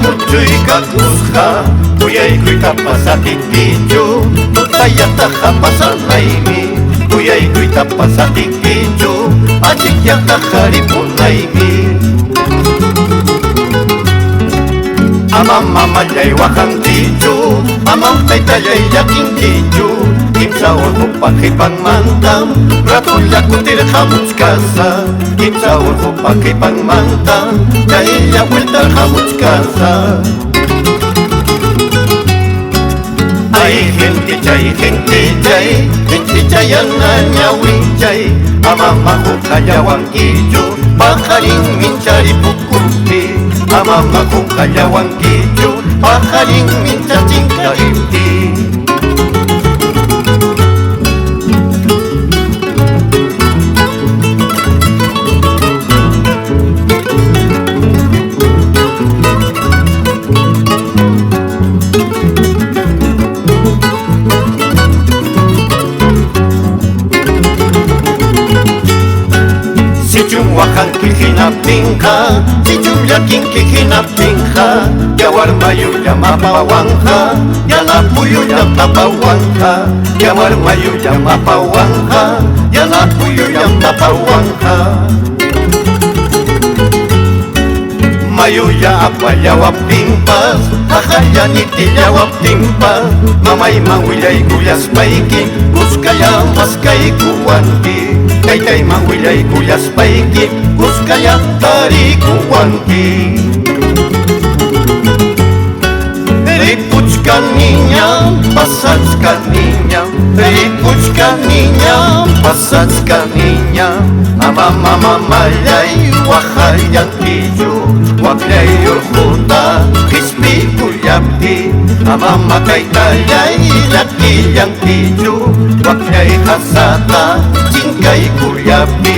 muchuyqa kusqa kuyaykuyta pasatikichu tutayataqa pasanaymi kuyaykuyta pasatikichu allikyata qharipunaymi amam mamallay waqankichu amam taytallay llakinkichu kimsa urqupa qhipanmantam ratulla kutirqamuchkasa kimsa urqupa qhipanmantam chaylla vueltarqamuchkasa ay gente chay ana ñawichay amama huqallawankichu pajarin mincharipukunpi amama huqallawankichu pajarin minchachinkarinpi Sichum wakanki hinaptinqa sichum llakinki hinaptinqa yawar mayulla mapawanja yanapuyulla tapawanja yawar mayulla mapawanja yanapuyulla tapawanja mayulla apallawaptinpas ajallanitillawaptinpas mamayman willaykullaspayki kuskaya maskaykuwanki taytayman willaykullaspayki kuskaya tarikuwanki ripuchka niña pasachka niña ripuchka niña pasachka niña amama mamallay wajallankichu waklay urquta qhispikullapti amama taytallay llakillankichu waklay qasata chinkaykullapti